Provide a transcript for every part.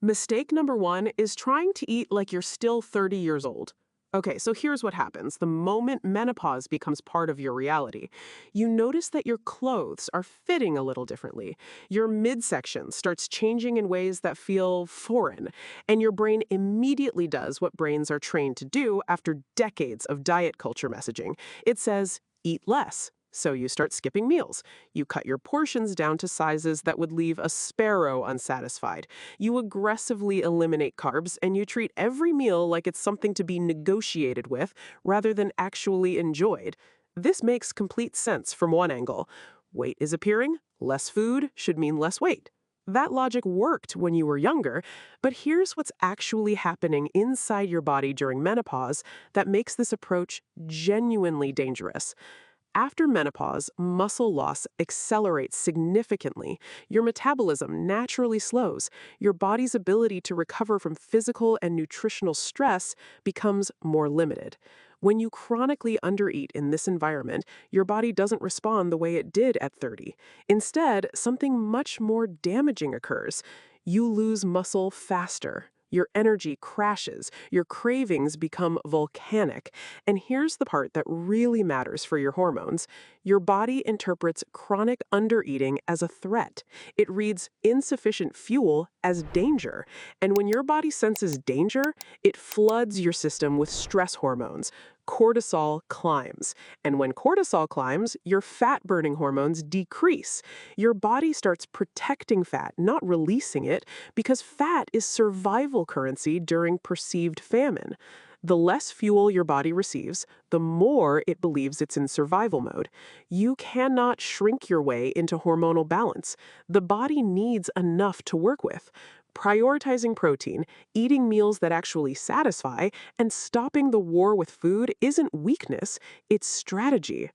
Mistake number one is trying to eat like you're still 30 years old. Okay, so here's what happens. The moment menopause becomes part of your reality, you notice that your clothes are fitting a little differently. Your midsection starts changing in ways that feel foreign, and your brain immediately does what brains are trained to do after decades of diet culture messaging. It says, eat less. So you start skipping meals. You cut your portions down to sizes that would leave a sparrow unsatisfied. You aggressively eliminate carbs, and you treat every meal like it's something to be negotiated with rather than actually enjoyed. This makes complete sense from one angle. Weight is appearing, less food should mean less weight. That logic worked when you were younger, but here's what's actually happening inside your body during menopause that makes this approach genuinely dangerous. After menopause, muscle loss accelerates significantly. Your metabolism naturally slows. Your body's ability to recover from physical and nutritional stress becomes more limited. When you chronically undereat in this environment, your body doesn't respond the way it did at 30. Instead, something much more damaging occurs. You lose muscle faster. Your energy crashes, your cravings become volcanic, and here's the part that really matters for your hormones. Your body interprets chronic undereating as a threat. It reads insufficient fuel as danger, and when your body senses danger, it floods your system with stress hormones. Cortisol climbs, and when cortisol climbs, your fat-burning hormones decrease. Your body starts protecting fat, not releasing it, because fat is survival currency during perceived famine. The less fuel your body receives, the more it believes it's in survival mode. You cannot shrink your way into hormonal balance. The body needs enough to work with. Prioritizing protein, eating meals that actually satisfy, and stopping the war with food isn't weakness, it's strategy.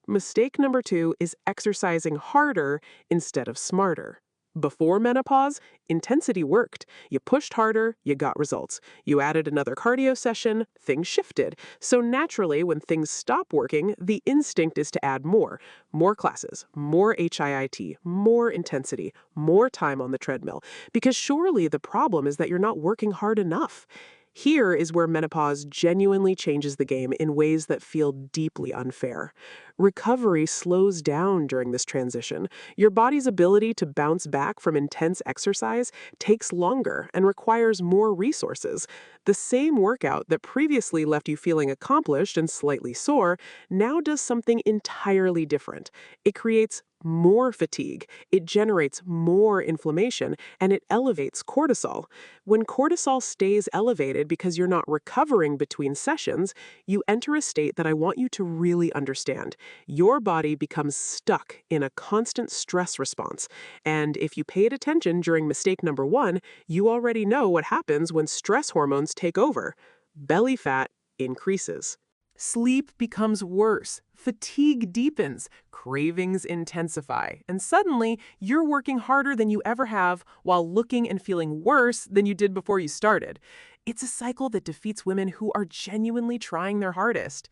Mistake number two is exercising harder instead of smarter. Before menopause, intensity worked. You pushed harder, you got results. You added another cardio session, things shifted. So naturally, when things stop working, the instinct is to add more. More classes, more HIIT, more intensity, more time on the treadmill. Because surely the problem is that you're not working hard enough. Here is where menopause genuinely changes the game in ways that feel deeply unfair. Recovery slows down during this transition. Your body's ability to bounce back from intense exercise takes longer and requires more resources. The same workout that previously left you feeling accomplished and slightly sore now does something entirely different. It creates more fatigue, it generates more inflammation, and it elevates cortisol. When cortisol stays elevated because you're not recovering between sessions, you enter a state that I want you to really understand. Your body becomes stuck in a constant stress response. And if you paid attention during mistake number one, you already know what happens when stress hormones take over. Belly fat increases. Sleep becomes worse, fatigue deepens, cravings intensify, and suddenly you're working harder than you ever have while looking and feeling worse than you did before you started. It's a cycle that defeats women who are genuinely trying their hardest.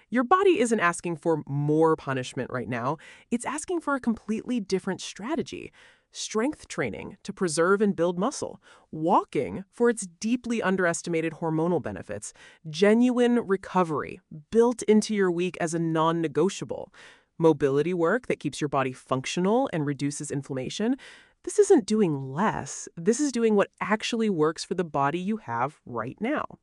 Your body isn't asking for more punishment right now, it's asking for a completely different strategy. Strength training to preserve and build muscle, walking for its deeply underestimated hormonal benefits, genuine recovery built into your week as a non-negotiable, mobility work that keeps your body functional and reduces inflammation. This isn't doing less, this is doing what actually works for the body you have right now.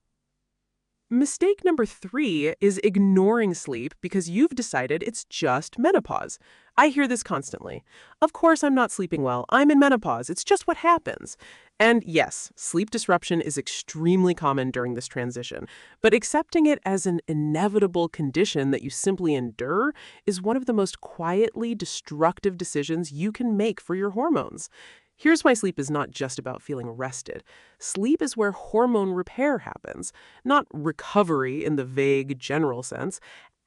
Mistake number three is ignoring sleep because you've decided it's just menopause. I hear this constantly. Of course I'm not sleeping well. I'm in menopause. It's just what happens. And yes, sleep disruption is extremely common during this transition, but accepting it as an inevitable condition that you simply endure is one of the most quietly destructive decisions you can make for your hormones. Here's why sleep is not just about feeling rested. Sleep is where hormone repair happens, not recovery in the vague, general sense,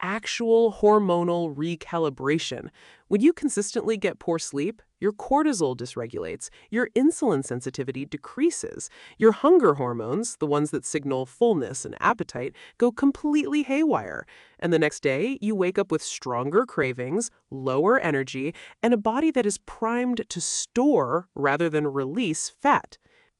actual hormonal recalibration. When you consistently get poor sleep, your cortisol dysregulates, your insulin sensitivity decreases, your hunger hormones, the ones that signal fullness and appetite, go completely haywire. And the next day, you wake up with stronger cravings, lower energy, and a body that is primed to store rather than release fat.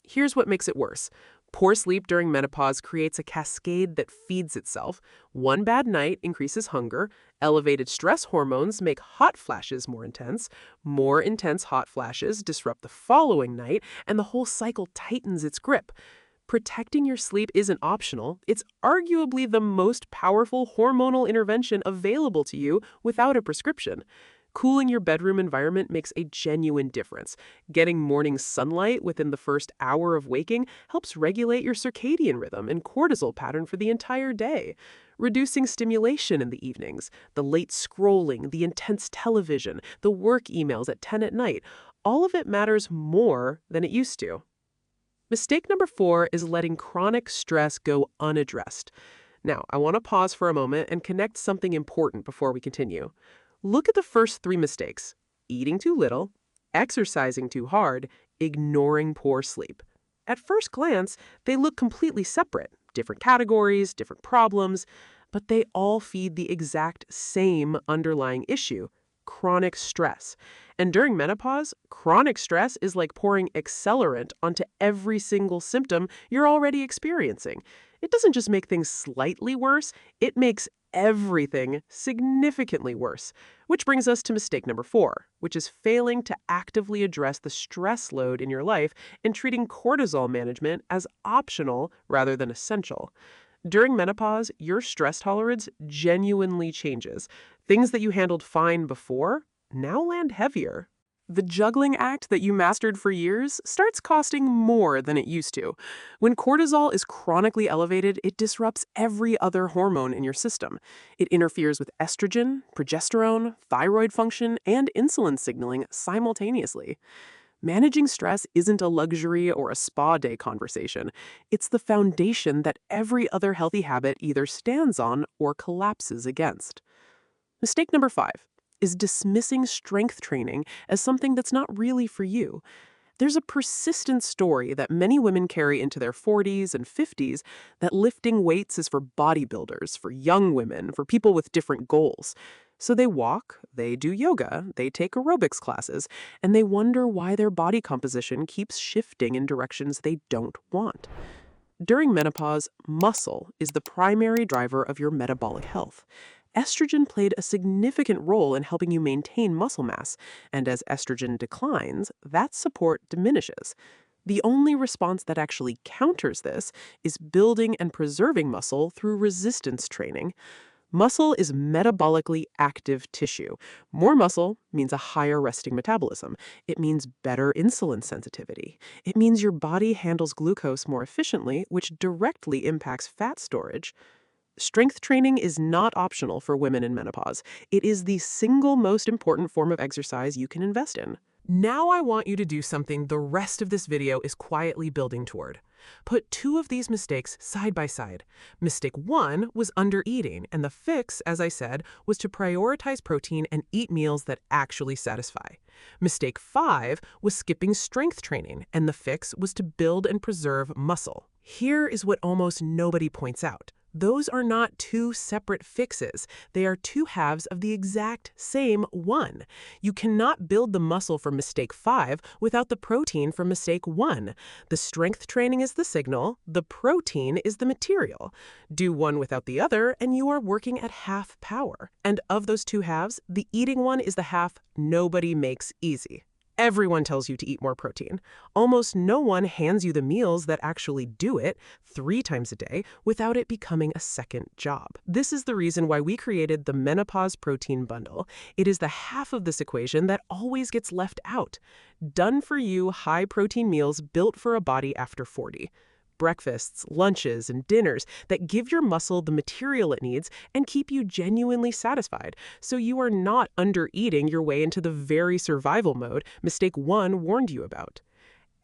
Here's what makes it worse. Poor sleep during menopause creates a cascade that feeds itself. One bad night increases hunger. Elevated stress hormones make hot flashes more intense. More intense hot flashes disrupt the following night, and the whole cycle tightens its grip. Protecting your sleep isn't optional. It's arguably the most powerful hormonal intervention available to you without a prescription. Cooling your bedroom environment makes a genuine difference. Getting morning sunlight within the first hour of waking helps regulate your circadian rhythm and cortisol pattern for the entire day. Reducing stimulation in the evenings, the late scrolling, the intense television, the work emails at 10 at night, all of it matters more than it used to. Mistake number 4 is letting chronic stress go unaddressed. Now, I want to pause for a moment and connect something important before we continue. Look at the first 3 mistakes: eating too little, exercising too hard, ignoring poor sleep. At first glance, they look completely separate, different categories, different problems, but they all feed the exact same underlying issue: chronic stress. And during menopause, chronic stress is like pouring accelerant onto every single symptom you're already experiencing. It doesn't just make things slightly worse, it makes everything significantly worse. Which brings us to mistake number 4, which is failing to actively address the stress load in your life and treating cortisol management as optional rather than essential. During menopause, your stress tolerance genuinely changes. Things that you handled fine before now land heavier. The juggling act that you mastered for years starts costing more than it used to. When cortisol is chronically elevated, it disrupts every other hormone in your system. It interferes with estrogen, progesterone, thyroid function, and insulin signaling simultaneously. Managing stress isn't a luxury or a spa day conversation. It's the foundation that every other healthy habit either stands on or collapses against. Mistake number 5 is dismissing strength training as something that's not really for you. There's a persistent story that many women carry into their 40s and 50s that lifting weights is for bodybuilders, for young women, for people with different goals. So they walk, they do yoga, they take aerobics classes, and they wonder why their body composition keeps shifting in directions they don't want. During menopause, muscle is the primary driver of your metabolic health. Estrogen played a significant role in helping you maintain muscle mass, and as estrogen declines, that support diminishes. The only response that actually counters this is building and preserving muscle through resistance training. Muscle is metabolically active tissue. More muscle means a higher resting metabolism. It means better insulin sensitivity. It means your body handles glucose more efficiently, which directly impacts fat storage. Strength training is not optional for women in menopause. It is the single most important form of exercise you can invest in. Now I want you to do something the rest of this video is quietly building toward. Put 2 of these mistakes side by side. Mistake 1 was undereating, and the fix, as I said, was to prioritize protein and eat meals that actually satisfy. Mistake 5 was skipping strength training, and the fix was to build and preserve muscle. Here is what almost nobody points out. Those are not 2 separate fixes. They are 2 halves of the exact same one. You cannot build the muscle from mistake 5 without the protein from mistake 1. The strength training is the signal, the protein is the material. Do one without the other, and you are working at half power. And of those 2 halves, the eating one is the half nobody makes easy. Everyone tells you to eat more protein. Almost no one hands you the meals that actually do it 3 times a day without it becoming a second job. This is the reason why we created the Menopause Protein Bundle. It is the half of this equation that always gets left out. Done-for-you high-protein meals built for a body after 40. Breakfasts, lunches, and dinners that give your muscle the material it needs and keep you genuinely satisfied, so you are not under-eating your way into the very survival mode mistake 1 warned you about.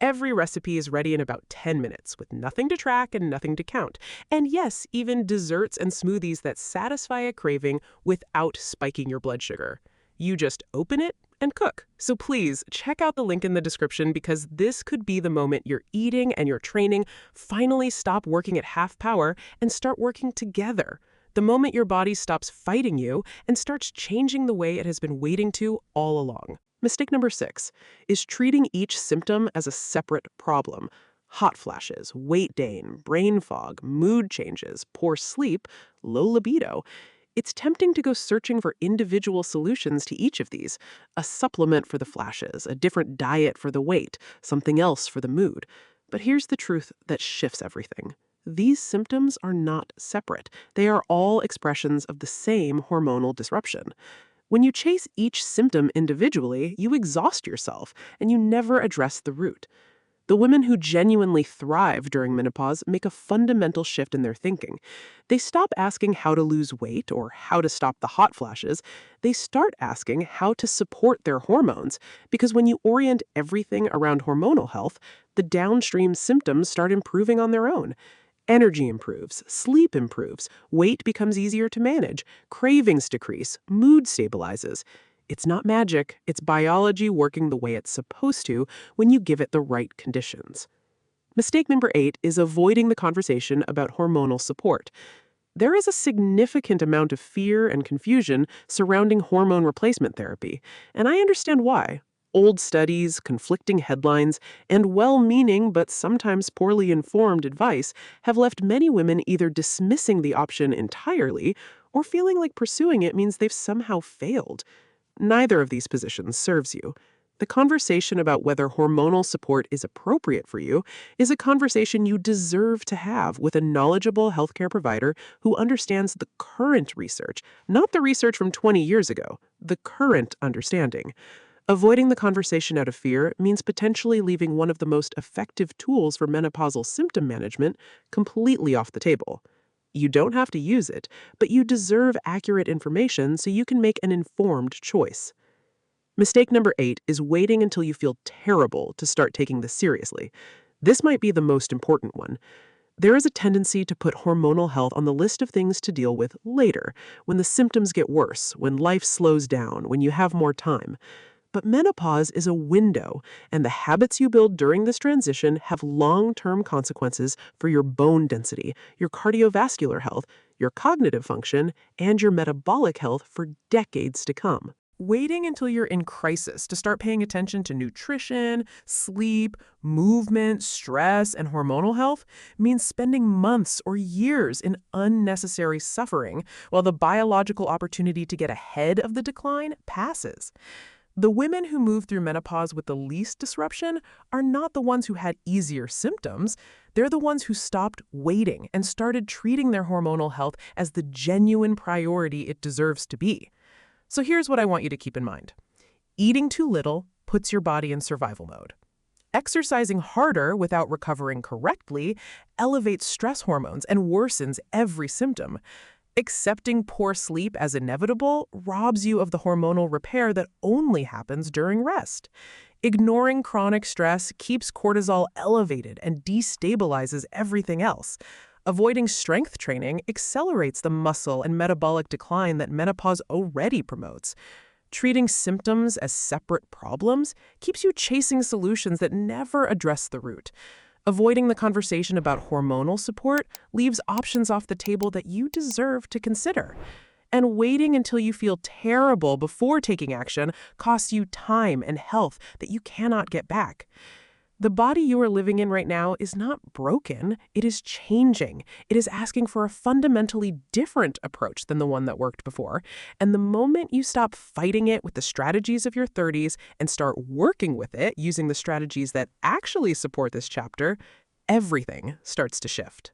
Every recipe is ready in about 10 minutes, with nothing to track and nothing to count. And yes, even desserts and smoothies that satisfy a craving without spiking your blood sugar. You just open it and cook. So please check out the link in the description, because this could be the moment your eating and your training finally stop working at half power and start working together. The moment your body stops fighting you and starts changing the way it has been waiting to all along. Mistake number 6 is treating each symptom as a separate problem. Hot flashes, weight gain, brain fog, mood changes, poor sleep, low libido. It's tempting to go searching for individual solutions to each of these: a supplement for the flashes, a different diet for the weight, something else for the mood. But here's the truth that shifts everything. These symptoms are not separate. They are all expressions of the same hormonal disruption. When you chase each symptom individually, you exhaust yourself and you never address the root. The women who genuinely thrive during menopause make a fundamental shift in their thinking. They stop asking how to lose weight or how to stop the hot flashes. They start asking how to support their hormones, because when you orient everything around hormonal health, the downstream symptoms start improving on their own. Energy improves, sleep improves, weight becomes easier to manage, cravings decrease, mood stabilizes. It's not magic, it's biology working the way it's supposed to when you give it the right conditions. Mistake number 8 is avoiding the conversation about hormonal support. There is a significant amount of fear and confusion surrounding hormone replacement therapy, and I understand why. Old studies, conflicting headlines, and well-meaning but sometimes poorly informed advice have left many women either dismissing the option entirely or feeling like pursuing it means they've somehow failed. Neither of these positions serves you. The conversation about whether hormonal support is appropriate for you is a conversation you deserve to have with a knowledgeable healthcare provider who understands the current research, not the research from 20 years ago, the current understanding. Avoiding the conversation out of fear means potentially leaving one of the most effective tools for menopausal symptom management completely off the table. You don't have to use it, but you deserve accurate information so you can make an informed choice. Mistake number 8 is waiting until you feel terrible to start taking this seriously. This might be the most important one. There is a tendency to put hormonal health on the list of things to deal with later, when the symptoms get worse, when life slows down, when you have more time. But menopause is a window, and the habits you build during this transition have long-term consequences for your bone density, your cardiovascular health, your cognitive function, and your metabolic health for decades to come. Waiting until you're in crisis to start paying attention to nutrition, sleep, movement, stress, and hormonal health means spending months or years in unnecessary suffering while the biological opportunity to get ahead of the decline passes. The women who move through menopause with the least disruption are not the ones who had easier symptoms. They're the ones who stopped waiting and started treating their hormonal health as the genuine priority it deserves to be. So here's what I want you to keep in mind. Eating too little puts your body in survival mode. Exercising harder without recovering correctly elevates stress hormones and worsens every symptom. Accepting poor sleep as inevitable robs you of the hormonal repair that only happens during rest. Ignoring chronic stress keeps cortisol elevated and destabilizes everything else. Avoiding strength training accelerates the muscle and metabolic decline that menopause already promotes. Treating symptoms as separate problems keeps you chasing solutions that never address the root. Avoiding the conversation about hormonal support leaves options off the table that you deserve to consider. And waiting until you feel terrible before taking action costs you time and health that you cannot get back. The body you are living in right now is not broken, it is changing. It is asking for a fundamentally different approach than the one that worked before. And the moment you stop fighting it with the strategies of your 30s and start working with it using the strategies that actually support this chapter, everything starts to shift.